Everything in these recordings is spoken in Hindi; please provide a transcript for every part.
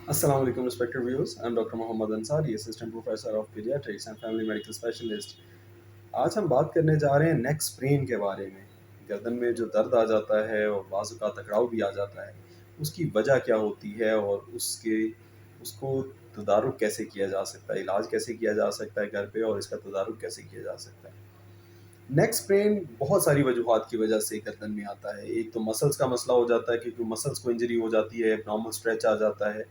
Assalamu alaikum respected viewers. I'm Dr. Mohammad Ansari, Assistant Professor of Pediatrics and Family Medical Specialist. आज हम बात करने जा रहे हैं नेक स्प्रेन के बारे में। गर्दन में जो दर्द आ जाता है और बाजू का टकराव भी आ जाता है, उसकी वजह क्या होती है और उसको तदारुक कैसे किया जा सकता है, इलाज कैसे किया जा सकता है घर पे और इसका तदारुक कैसे किया जा सकता है। नेक स्प्रेन बहुत सारी वजूहत की वजह से गर्दन में आता है। एक तो मसल्स का मसला हो जाता है, क्योंकि मसल्स को इंजरी हो जाती है, एब्नॉर्मल स्ट्रेच आ जाता है,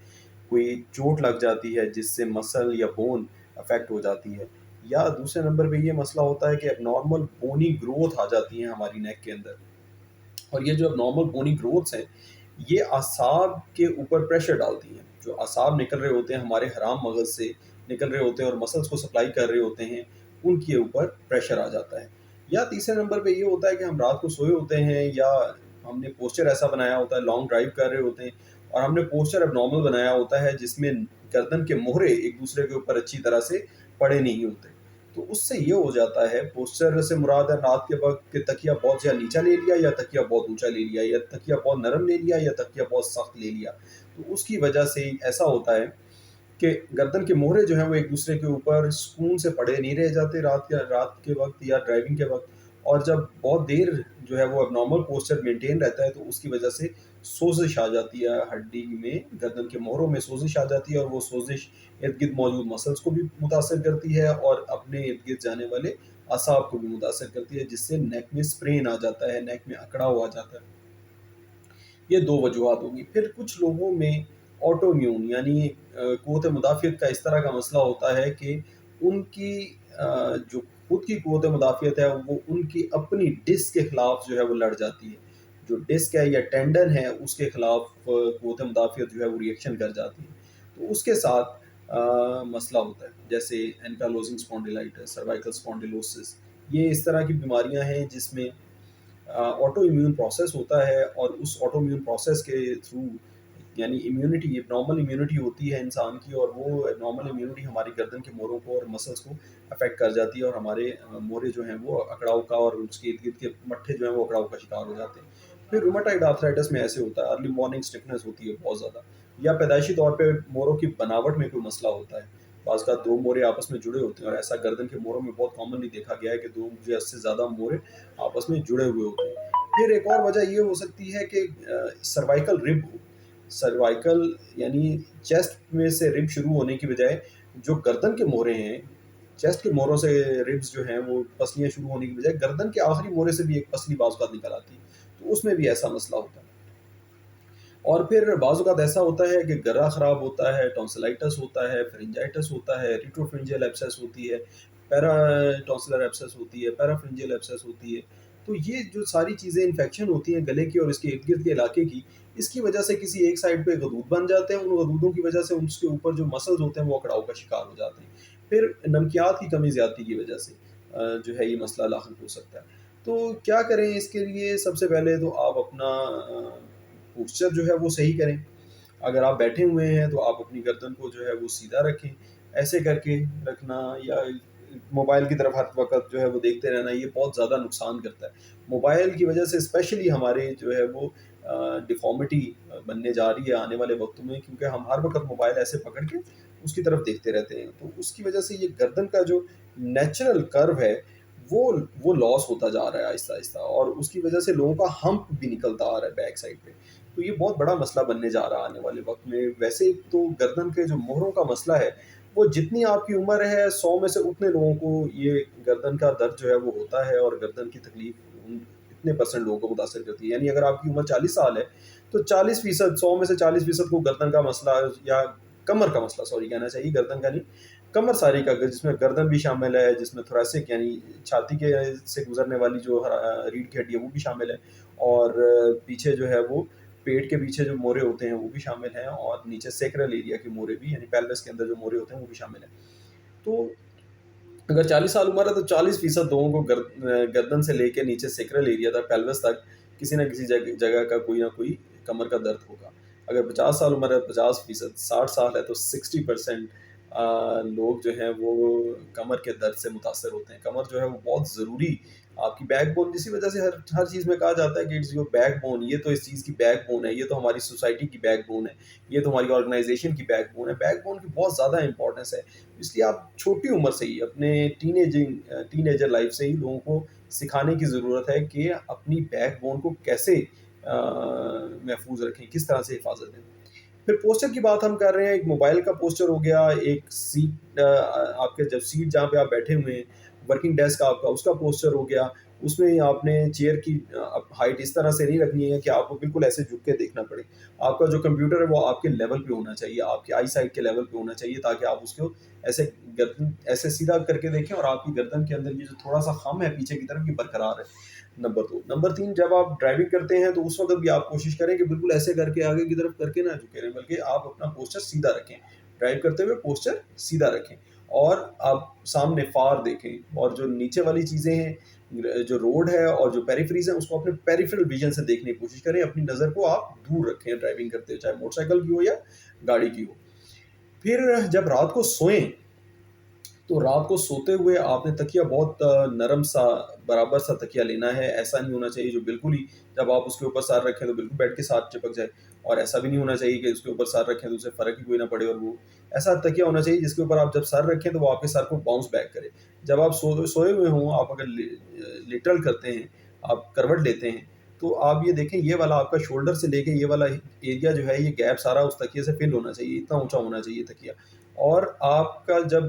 कोई चोट लग जाती है जिससे मसल या बोन अफेक्ट हो जाती है, या दूसरे नंबर पे ये मसला होता है कि एबनॉर्मल बोनी ग्रोथ आ जाती है हमारी नेक के अंदर। और ये जो एबनॉर्मल बोनी ग्रोथ्स हैं, ये आसाब के ऊपर प्रेशर डालती हैं। जो आसाब निकल रहे होते हैं हमारे हराम मगज से निकल रहे होते हैं और मसल्स को सप्लाई कर रहे होते हैं, उनके ऊपर प्रेशर आ जाता है। या तीसरे नंबर पे ये होता है कि हम रात को सोए होते हैं, या हमने पोस्चर ऐसा बनाया होता है, लॉन्ग ड्राइव कर रहे होते हैं और हमने पोस्चर एबनॉर्मल बनाया होता है जिसमें गर्दन के मोहरे एक दूसरे के ऊपर अच्छी तरह से पड़े नहीं होते। तो उससे ये हो जाता है, पोस्चर से मुराद है रात के वक्त कि तकिया बहुत ज़्यादा नीचा ले लिया या तकिया बहुत ऊंचा ले लिया, या तकिया बहुत नरम ले लिया या तकिया बहुत सख्त ले लिया। तो उसकी वजह से ऐसा होता है कि गर्दन के मोहरे जो हैं वो एक दूसरे के ऊपर सुकून से पड़े नहीं रह जाते रात के वक्त या ड्राइविंग के वक्त। और जब बहुत देर जो है वो एबनॉर्मल पोस्चर मेंटेन रहता है, तो उसकी वजह से सोजिश आ जाती है हड्डी में, गर्दन के मोहरों में सोजिश आ जाती है, और वो सोजिश इर्द गिर्द मौजूद मसल्स को भी मुतासर करती है और अपने इर्द गिर्द जाने वाले असाब को भी मुतासर करती है, जिससे नेक में स्प्रेन आ जाता है, नेक में अकड़ाव आ जाता है। ये दो वजूहत होगी। फिर कुछ लोगों में ऑटो इम्यून यानी क़ुव्वत मुदाफ़ियत का इस तरह का मसला होता है कि उनकी जो खुद की क़ुव्वत मुदाफ़ियत है, वो उनकी अपनी डिस्क के ख़िलाफ़ जो है वो लड़ जाती है। जो डिस्क है या टेंडन है, उसके ख़िलाफ़ क़ुव्वत मुदाफ़ियत जो है वो रिएक्शन कर जाती है। तो उसके साथ मसला होता है, जैसे एंकाइलोजिंग स्पॉन्डिलाइटिस, सर्वाइकल स्पॉन्डिलोसिस। ये इस तरह की बीमारियाँ हैं जिसमें ऑटो इम्यून प्रोसेस होता है, और उस ऑटो इम्यून प्रोसेस के थ्रू यानी इम्यूनिटी नॉर्मल इम्यूनिटी होती है इंसान की, और वो नॉर्मल इम्यूनिटी हमारी गर्दन के मोरों को और मसल्स को अफेक्ट कर जाती है, और हमारे मोरे जो हैं वो अकड़ाव का और उसके इर्द गिर्द के मट्ठे जो हैं वो अकड़ाव का शिकार हो जाते हैं। फिर रूमेटाइड आर्थराइटिस में ऐसे होता है, अर्ली मॉर्निंग स्टिफनेस होती है बहुत ज़्यादा, या पैदाइशी तौर पे मोरों की बनावट में कोई मसला होता है। बाज़ का दो मोरे आपस में जुड़े होते हैं, और ऐसा गर्दन के मोरों में बहुत कॉमनली देखा गया है कि दो या इससे ज़्यादा मोरे आपस में जुड़े हुए होते हैं। फिर एक और वजह ये हो सकती है कि सर्वाइकल रिब हो। सर्वाइकल यानी चेस्ट में से रिब शुरू होने की बजाय जो गर्दन के मोरे हैं, चेस्ट के मोरों से रिब्स जो हैं वो पसलियाँ शुरू होने की बजाय गर्दन के आखिरी मोरे से भी एक पसली बाज़ औक़ात निकल आती है। तो उसमें भी ऐसा मसला होता है। और फिर बाज़ औक़ात ऐसा होता है कि गला ख़राब होता है, टॉन्सिलाइटिस होता है, फेरिंजाइटिस होता है, रेट्रोफेरिंजियल एब्सेस होती है, पैराटॉन्सिलर एब्सेस होती है, पैराफेरिंजियल एब्सेस होती है। तो ये जो सारी चीज़ें इन्फेक्शन होती हैं गले की और इसके इर्द-गिर्द के इलाके की, इसकी वजह से किसी एक साइड पे गदूद बन जाते हैं, उन गदूदों की वजह से उसके ऊपर जो मसल्स होते हैं वो अकड़ाव का शिकार हो जाते हैं। फिर नमकियात की कमी ज़्यादती की वजह से जो है ये मसला लाहक हो सकता है। तो क्या करें इसके लिए? सबसे पहले तो आप अपना पोस्चर जो है वो सही करें। अगर आप बैठे हुए हैं तो आप अपनी गर्दन को जो है वो सीधा रखें। ऐसे करके रखना, या मोबाइल की तरफ हर वक़्त जो है वो देखते रहना, ये बहुत ज़्यादा नुकसान करता है। मोबाइल की वजह से स्पेशली हमारे जो है वो डिफ़ॉर्मिटी बनने जा रही है आने वाले वक़्तों में, क्योंकि हम हर वक़्त मोबाइल ऐसे पकड़ के उसकी तरफ देखते रहते हैं। तो उसकी वजह से ये गर्दन का जो नेचुरल कर्व है, वो वो लॉस होता जा रहा है आहिस्ता-आहिस्ता, और उसकी वजह से लोगों का हम्प भी निकलता आ रहा है बैक साइड पे। तो ये बहुत बड़ा मसला बनने जा रहा है आने वाले वक़्त में। वैसे तो गर्दन के जो मोहरों का मसला है, वो जितनी आपकी उम्र है 100 में से उतने लोगों को ये गर्दन का दर्द जो है वो होता है, और गर्दन की तकलीफ़ इतने परसेंट लोगों को मुतासिर करती है। यानी अगर आपकी उम्र 40 साल है, तो 40% 100 में से 40% को गर्दन का मसला, या कमर का मसला सॉरी कहना चाहिए, गर्दन का नहीं, कमर सारी का, जिसमें गर्दन भी शामिल है, जिसमें थोरैसिक यानी छाती के से गुज़रने वाली जो रीढ़ की हड्डी है वो भी शामिल है, और पीछे जो है वो पेट के पीछे जो मोरे होते हैं वो भी शामिल हैं, और नीचे सैक्रल एरिया के मोरे भी, यानी पेल्विस के अंदर जो मोरे होते हैं वो भी शामिल हैं। तो अगर 40 साल उम्र है तो 40% लोगों को गर्दन से लेके नीचे सैक्रल एरिया तक, पेल्विस तक किसी न किसी जगह का कोई ना कोई कमर का दर्द होगा। अगर 50 साल उम्र है 50%, 60 साल है तो 60%, लोग जो हैं वो कमर के दर्द से मुतासर होते हैं। कमर जो है वो बहुत ज़रूरी आपकी बैकबोन, इसी वजह से हर हर चीज़ में कहा जाता है कि इट्स योर बैकबोन, ये तो इस चीज़ की बैकबोन है, ये तो हमारी सोसाइटी की बैकबोन है, ये तो हमारी ऑर्गेनाइजेशन की बैकबोन है। बैकबोन की बहुत ज़्यादा इंपॉर्टेंस है, इसलिए आप छोटी उम्र से ही अपने टीनेजर लाइफ से ही लोगों को सिखाने की ज़रूरत है कि अपनी बैकबोन को कैसे महफूज रखें, किस तरह से हिफाजत दें। फिर पोस्टर की बात हम कर रहे हैं, एक मोबाइल का पोस्टर हो गया, एक सीट आपके जब सीट जहाँ पे आप बैठे हुए हैं, वर्किंग डेस्क आपका उसका पोस्टर हो गया, उसमें आपने चेयर की हाइट इस तरह से नहीं रखनी है कि आपको बिल्कुल ऐसे झुक के देखना पड़े। आपका जो कंप्यूटर है वो आपके लेवल पे होना चाहिए, आपके आई साइड के लेवल पे होना चाहिए, ताकि आप उसको ऐसे गर्दन ऐसे सीधा करके देखें और आपकी गर्दन के अंदर ये जो थोड़ा सा खम है पीछे की तरफ, ये बरकरार है। नंबर 2। नंबर 3, जब आप ड्राइविंग करते हैं तो उस वक़्त भी आप कोशिश करें कि बिल्कुल ऐसे करके आगे की तरफ करके ना झुके रहें, बल्कि आप अपना पोस्चर सीधा रखें। ड्राइव करते हुए पोस्चर सीधा रखें और आप सामने फ़ार देखें, और जो नीचे वाली चीज़ें हैं, जो रोड है और जो पेरिफेरीज़ हैं, उसको अपने पेरिफेरल विज़न से देखने की कोशिश करें। अपनी नज़र को आप दूर रखें ड्राइविंग करते हुए, चाहे मोटरसाइकिल की हो या गाड़ी की हो। फिर जब रात को सोएँ, तो रात को सोते हुए आपने तकिया बहुत नरम सा, बराबर सा तकिया लेना है। ऐसा नहीं होना चाहिए जो बिल्कुल ही जब आप उसके ऊपर सर रखें तो बिल्कुल बेड के साथ चिपक जाए, और ऐसा भी नहीं होना चाहिए कि उसके ऊपर सर रखें तो उसे फ़र्क ही कोई ना पड़े, और वो ऐसा तकिया होना चाहिए जिसके ऊपर आप जब सर रखें तो वो आपके सर को बाउंस बैक करे। जब आप सोए हुए हों, आप अगर लिटरल करते हैं, आप करवट लेते हैं, तो आप ये देखें, ये वाला आपका शोल्डर से लेके ये वाला एरिया जो है, ये गैप सारा उस तकिए से फिल होना चाहिए, इतना ऊँचा होना चाहिए तकिया। और आपका जब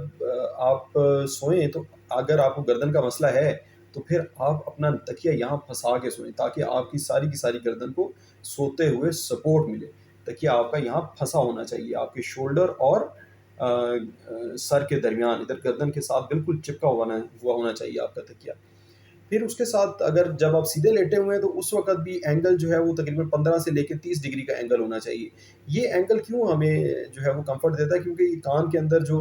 आप सोएँ, तो अगर आपको गर्दन का मसला है, तो फिर आप अपना तकिया यहाँ फँसा के सोएँ, ताकि आपकी सारी की सारी गर्दन को सोते हुए सपोर्ट मिले। तकिया आपका यहाँ फँसा होना चाहिए, आपके शोल्डर और सर के दरमियान, इधर गर्दन के साथ बिल्कुल चिपका हुआ होना चाहिए आपका तकिया। फिर उसके साथ अगर जब आप सीधे लेटे हुए हैं, तो उस वक़्त भी एंगल जो है वो तकरीबन 15 से लेके 30 डिग्री का एंगल होना चाहिए। ये एंगल क्यों हमें जो है वो कम्फ़र्ट देता है, क्योंकि कान के अंदर जो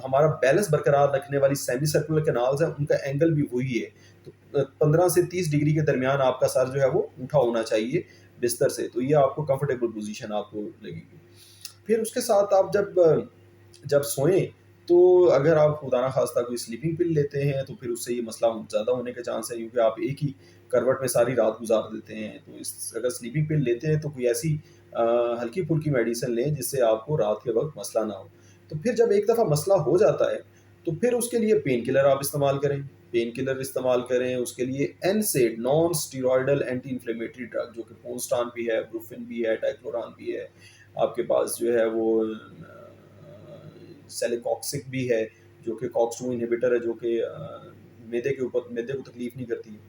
हमारा बैलेंस बरकरार रखने वाली सेमी सर्कुलर कैनाल्स हैं, उनका एंगल भी वही है। तो 15 से 30 डिग्री के दरमियान आपका सर जो है वो उठा होना चाहिए बिस्तर से, तो ये आपको कम्फ़र्टेबल पोज़ीशन आपको लगेगी। फिर उसके साथ आप जब सोएँ, तो अगर आप खुदा ना ख़ास्ता कोई स्लीपिंग पिल लेते हैं, तो फिर उससे ये मसला ज़्यादा होने के चांस है, क्योंकि आप एक ही करवट में सारी रात गुज़ार देते हैं। तो इस अगर स्लीपिंग पिल लेते हैं, तो कोई ऐसी हल्की-फुल्की मेडिसिन लें, जिससे आपको रात के वक़्त मसला ना हो। तो फिर जब एक दफ़ा मसला हो जाता है, तो फिर उसके लिए पेन किलर आप इस्तेमाल करें। पेन किलर इस्तेमाल करें, उसके लिए एनसेड, non steroidal anti inflammatory drug, जो कि पोस्टान भी है, ब्रूफिन भी है, डाइक्लोरान भी है। आपके पास जो है वो सेलिकॉक्सिक भी है, जो कि कॉक्स-2 इन्हिबिटर है, जो कि मैदे को तकलीफ़ नहीं करती है।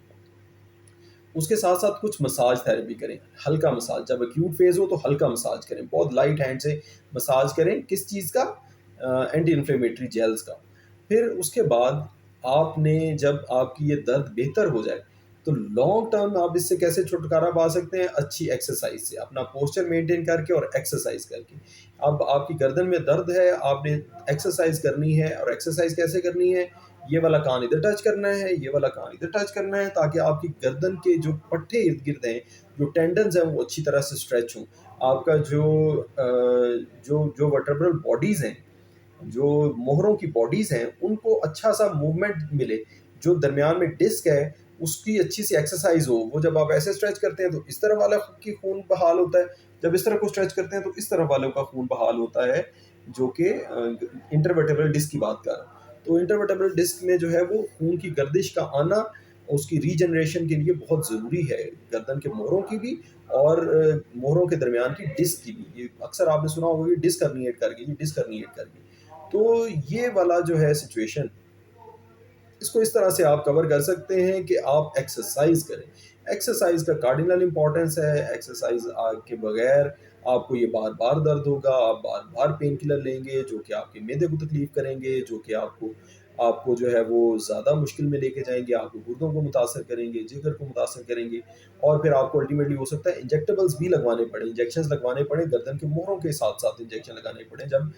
उसके साथ-साथ कुछ मसाज थेरेपी करें, हल्का मसाज, जब एक्यूट फ़ेज़ हो तो हल्का मसाज करें, बहुत लाइट हैंड से मसाज करें, किस चीज़ का? एंटी इन्फ्लेमेटरी जेल्स का। फिर उसके बाद आपने, जब आपकी ये दर्द बेहतर हो जाए, तो लॉन्ग टर्म आप इससे कैसे छुटकारा पा सकते हैं? अच्छी एक्सरसाइज़ से, अपना पोस्चर मेंटेन करके और एक्सरसाइज़ करके। अब आपकी गर्दन में दर्द है, आपने एक्सरसाइज़ करनी है, और एक्सरसाइज़ कैसे करनी है? ये वाला कान इधर टच करना है, ये वाला कान इधर टच करना है, ताकि आपकी गर्दन के जो पट्टे इर्द-गिर्द हैं, जो टेंडन्स हैं, वो अच्छी तरह से स्ट्रेच हों। आपका जो वर्टेब्रल बॉडीज़ हैं, जो मोहरों की बॉडीज़ हैं, उनको अच्छा-सा मूवमेंट मिले। जो दरमियान में डिस्क है, उसकी अच्छी-सी एक्सरसाइज़ हो। वो जब आप ऐसे स्ट्रेच करते हैं, तो इस तरफ वाला की खून बहाल होता है, जब इस तरफ को स्ट्रेच करते हैं, तो इस तरफ वालों का खून बहाल होता है, जो कि इंटरवर्टेब्रल डिस्क की बात कर रहा हूँ। तो इंटरवर्टेब्रल डिस्क में जो है वो खून की गर्दिश का आना, उसकी रीजनरेशन के लिए बहुत ज़रूरी है, गर्दन के मोहरों की भी और मोहरों के दरमियान की डिस्क की भी। ये अक्सर आपने सुना होगा कि डिस्क हर्निएट कर गई, डिस्क हर्निएट कर गई। तो ये वाला जो है सिचुएशन, इसको इस तरह से आप कवर कर सकते हैं कि आप एक्सरसाइज करें। एक्सरसाइज का कार्डिनल इंपॉर्टेंस है। एक्सरसाइज के बगैर आपको ये बार बार दर्द होगा, आप बार बार पेन किलर लेंगे, जो कि आपके मैदे को तकलीफ करेंगे, जो कि आपको आपको जो है वो ज़्यादा मुश्किल में लेके जाएंगे, आपको गुर्दों को मुतासर करेंगे, जिगर को मुतासर करेंगे, और फिर आपको अल्टीमेटली हो सकता है इंजेक्टेबल्स भी लगवाने पड़े, इंजेक्शन लगवाने पड़े, गर्दन के मोहरों के साथ साथ इंजेक्शन लगाने पड़े, जब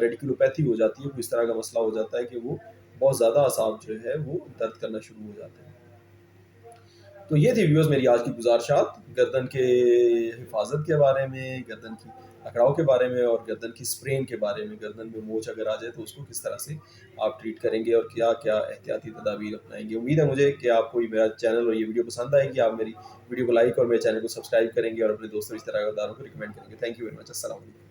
रेडिकुलोपैथी हो जाती है, कोई इस तरह का मसला हो जाता है कि वो बहुत ज़्यादा असाब जो है वो दर्द करना शुरू हो जाते हैं। तो ये थी व्यूअर्स मेरी आज की गुज़ारिशात गर्दन के हिफाज़त के बारे में, गर्दन की अकड़ाव के बारे में और गर्दन की स्प्रेन के बारे में, गर्दन में मोच अगर आ जाए तो उसको किस तरह से आप ट्रीट करेंगे और क्या-क्या एहतियाती तदाबीर अपनाएँगे। उम्मीद है मुझे कि आपको ये मेरा चैनल और ये वीडियो पसंद आएगी। आप मेरी वीडियो को लाइक और मेरे चैनल को सब्सक्राइब करेंगे और अपने दोस्तों रिश्तेदारों को रिकमेंड करेंगे। Thank you very much. अस्सलाम वालेकुम।